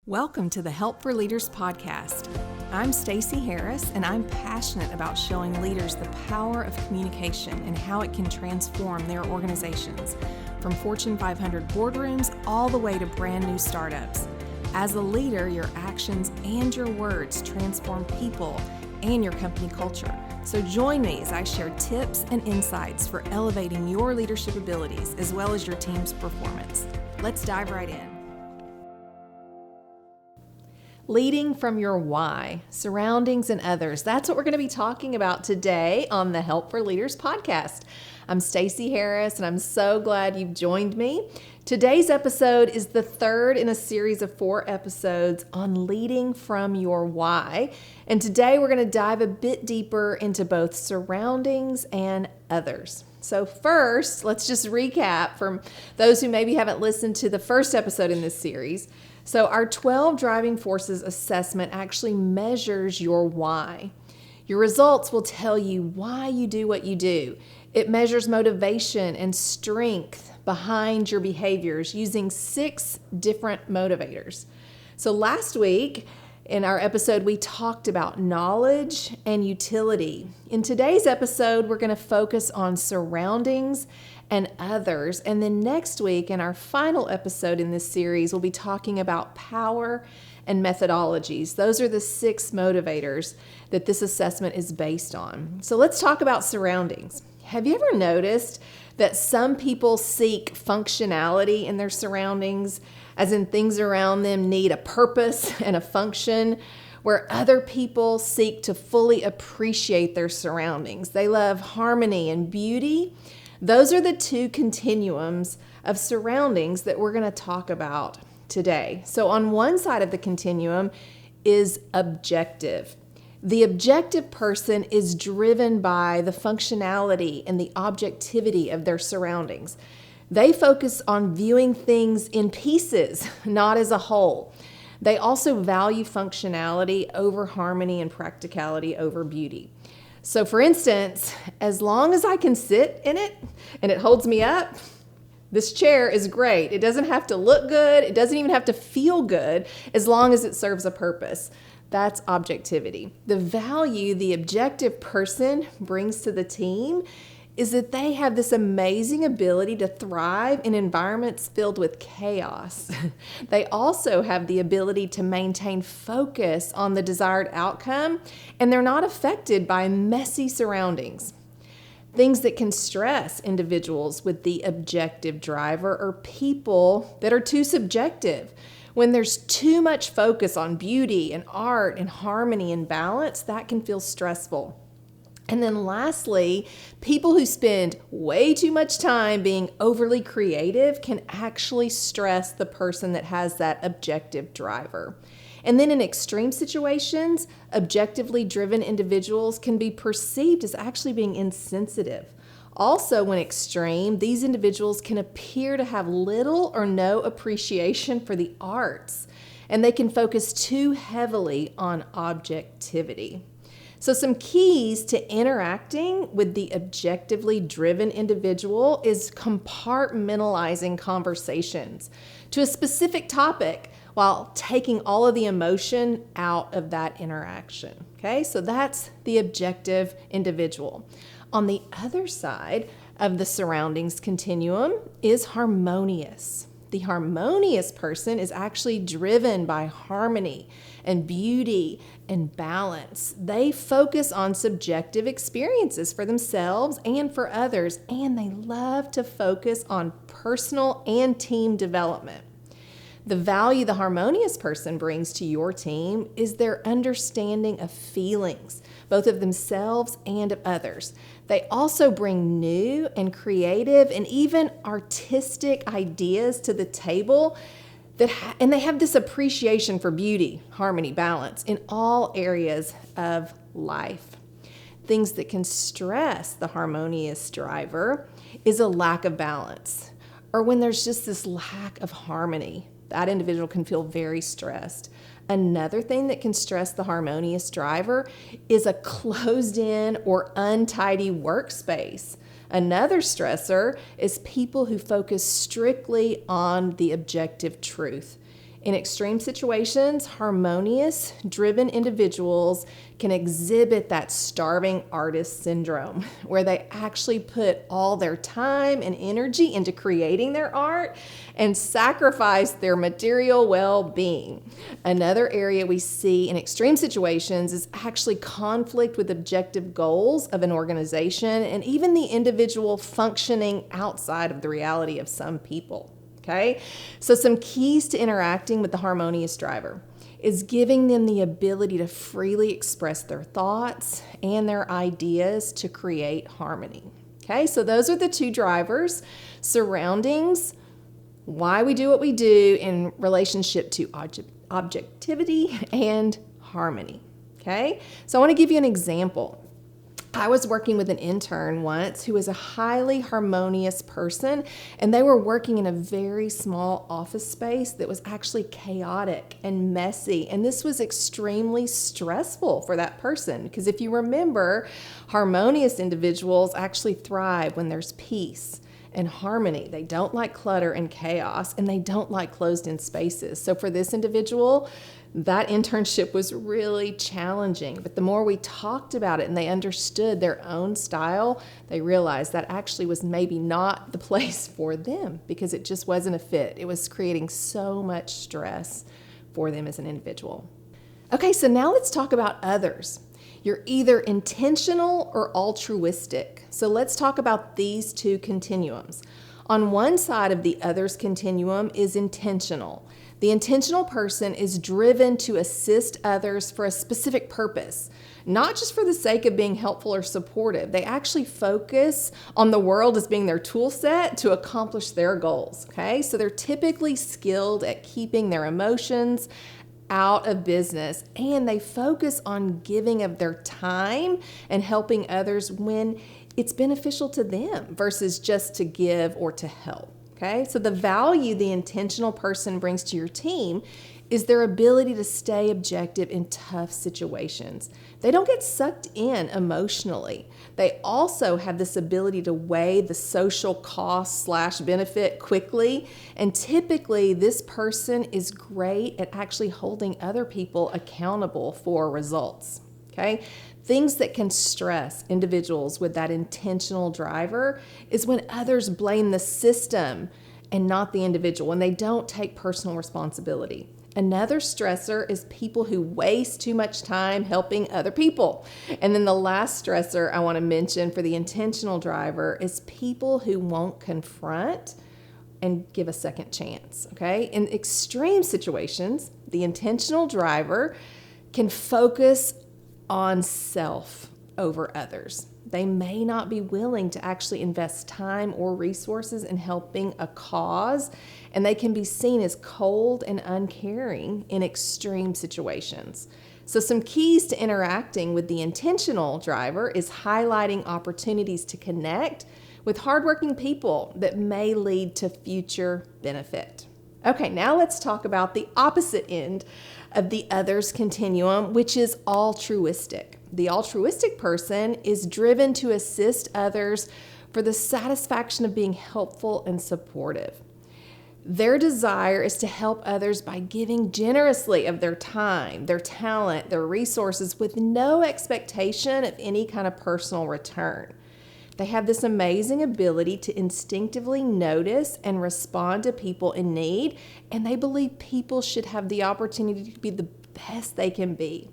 Welcome to the Help for Leaders podcast. I'm Stacey Harris, and I'm passionate about showing leaders the power of communication and how it can transform their organizations, from Fortune 500 boardrooms all the way to brand new startups. As a leader, your actions and your words transform people and your company culture. So join me as I share tips and insights for elevating your leadership abilities as well as your team's performance. Let's dive right in. Leading from your why, surroundings, and others. That's what we're going to be talking about today on the Help for Leaders podcast. I'm Stacey Harris, and I'm so glad you've joined me. Today's episode is the third in a series of 4 episodes on leading from your why. And today we're going to dive a bit deeper into both surroundings and others. So first, let's just recap from those who maybe haven't listened to the first episode in this series. So our 12 driving forces assessment actually measures your why. Your results will tell you why you do what you do. It measures motivation and strength behind your behaviors using 6 different motivators. So last week in our episode, we talked about knowledge and utility. In today's episode, we're going to focus on surroundings and others. And then next week, in our final episode in this series, we'll be talking about power and methodologies. Those are the 6 motivators that this assessment is based on. So let's talk about surroundings. Have you ever noticed that some people seek functionality in their surroundings, as in things around them need a purpose and a function, where other people seek to fully appreciate their surroundings? They love harmony and beauty. Those are the 2 continuums of surroundings that we're going to talk about today. So on one side of the continuum is objective. The objective person is driven by the functionality and the objectivity of their surroundings. They focus on viewing things in pieces, not as a whole. They also value functionality over harmony and practicality over beauty. So for instance, as long as I can sit in it and it holds me up, this chair is great. It doesn't have to look good. It doesn't even have to feel good as long as it serves a purpose. That's objectivity. The value the objective person brings to the team is that they have this amazing ability to thrive in environments filled with chaos. They also have the ability to maintain focus on the desired outcome, and they're not affected by messy surroundings. Things that can stress individuals with the objective driver are people that are too subjective. When there's too much focus on beauty and art and harmony and balance, that can feel stressful. And then lastly, people who spend way too much time being overly creative can actually stress the person that has that objective driver. And then in extreme situations, objectively driven individuals can be perceived as actually being insensitive. Also, when extreme, these individuals can appear to have little or no appreciation for the arts, and they can focus too heavily on objectivity. So some keys to interacting with the objectively driven individual is compartmentalizing conversations to a specific topic while taking all of the emotion out of that interaction. Okay, so that's the objective individual. On the other side of the surroundings continuum is harmonious. The harmonious person is actually driven by harmony and beauty and balance. They focus on subjective experiences for themselves and for others, and they love to focus on personal and team development. The value the harmonious person brings to your team is their understanding of feelings, both of themselves and of others. They also bring new and creative and even artistic ideas to the table and they have this appreciation for beauty, harmony, balance in all areas of life. Things that can stress the harmonious driver is a lack of balance, or when there's just this lack of harmony. That individual can feel very stressed. Another thing that can stress the harmonious driver is a closed-in or untidy workspace. Another stressor is people who focus strictly on the objective truth. In extreme situations, harmonious, driven individuals can exhibit that starving artist syndrome, where they actually put all their time and energy into creating their art and sacrifice their material well-being. Another area we see in extreme situations is actually conflict with objective goals of an organization and even the individual functioning outside of the reality of some people. Okay, so some keys to interacting with the harmonious driver is giving them the ability to freely express their thoughts and their ideas to create harmony. Okay, so those are the two drivers: surroundings, why we do what we do in relationship to objectivity and harmony. Okay, so I want to give you an example. I was working with an intern once who was a highly harmonious person, and they were working in a very small office space that was actually chaotic and messy. And this was extremely stressful for that person because if you remember, harmonious individuals actually thrive when there's peace and harmony. They don't like clutter and chaos, and they don't like closed-in spaces. So for this individual, that internship was really challenging. But the more we talked about it and they understood their own style, they realized that actually was maybe not the place for them because it just wasn't a fit. It was creating so much stress for them as an individual. Okay, so now let's talk about others. You're either intentional or altruistic. So let's talk about these two continuums. On one side of the others continuum is intentional. The intentional person is driven to assist others for a specific purpose, not just for the sake of being helpful or supportive. They actually focus on the world as being their tool set to accomplish their goals, okay? So they're typically skilled at keeping their emotions out of business, and they focus on giving of their time and helping others when it's beneficial to them versus just to give or to help. Okay, so the value the intentional person brings to your team is their ability to stay objective in tough situations. They don't get sucked in emotionally. They also have this ability to weigh the social cost/benefit quickly. And typically, this person is great at actually holding other people accountable for results. Okay, things that can stress individuals with that intentional driver is when others blame the system and not the individual, when they don't take personal responsibility. Another stressor is people who waste too much time helping other people. And then the last stressor I want to mention for the intentional driver is people who won't confront and give a second chance. Okay, in extreme situations, the intentional driver can focus on self over others. They may not be willing to actually invest time or resources in helping a cause, and they can be seen as cold and uncaring in extreme situations. So some keys to interacting with the intentional driver is highlighting opportunities to connect with hardworking people that may lead to future benefit. Okay, now let's talk about the opposite end of the others continuum, which is altruistic. The altruistic person is driven to assist others for the satisfaction of being helpful and supportive. Their desire is to help others by giving generously of their time, their talent, their resources with no expectation of any kind of personal return. They have this amazing ability to instinctively notice and respond to people in need, and they believe people should have the opportunity to be the best they can be.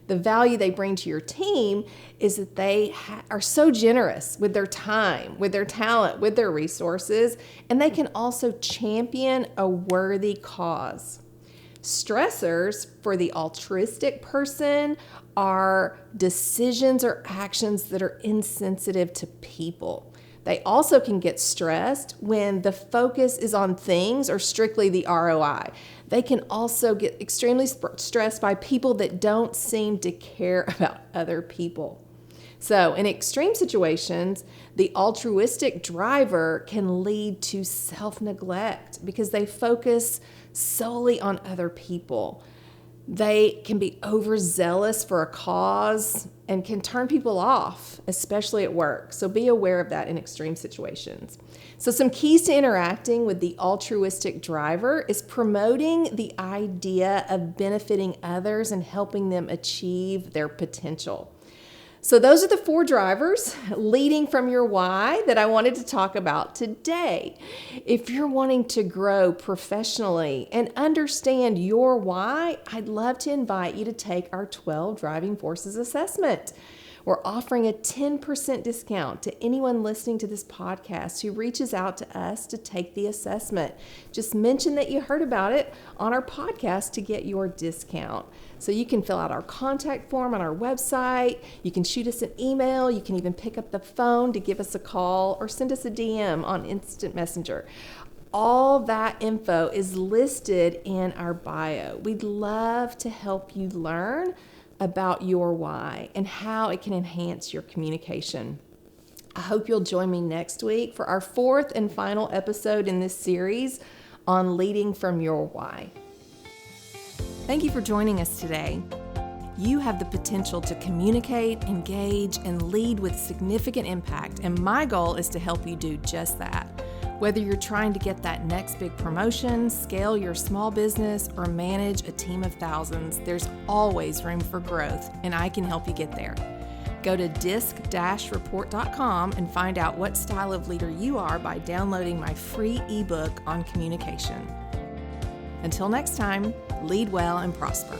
The value they bring to your team is that they are so generous with their time, with their talent, with their resources, and they can also champion a worthy cause. Stressors for the altruistic person are decisions or actions that are insensitive to people. They also can get stressed when the focus is on things or strictly the ROI. They can also get extremely stressed by people that don't seem to care about other people. So in extreme situations, the altruistic driver can lead to self-neglect because they focus solely on other people. They can be overzealous for a cause and can turn people off, especially at work. So be aware of that in extreme situations. So some keys to interacting with the altruistic driver is promoting the idea of benefiting others and helping them achieve their potential. So those are the 4 drivers leading from your why that I wanted to talk about today. If you're wanting to grow professionally and understand your why, I'd love to invite you to take our 12 Driving Forces assessment. We're offering a 10% discount to anyone listening to this podcast who reaches out to us to take the assessment. Just mention that you heard about it on our podcast to get your discount. So you can fill out our contact form on our website. You can shoot us an email. You can even pick up the phone to give us a call or send us a DM on Instant Messenger. All that info is listed in our bio. We'd love to help you learn about your why and how it can enhance your communication. I hope you'll join me next week for our 4th and final episode in this series on leading from your why. Thank you for joining us today. You have the potential to communicate, engage, and lead with significant impact, and my goal is to help you do just that. Whether you're trying to get that next big promotion, scale your small business, or manage a team of thousands, there's always room for growth, and I can help you get there. Go to disc-report.com and find out what style of leader you are by downloading my free ebook on communication. Until next time, lead well and prosper.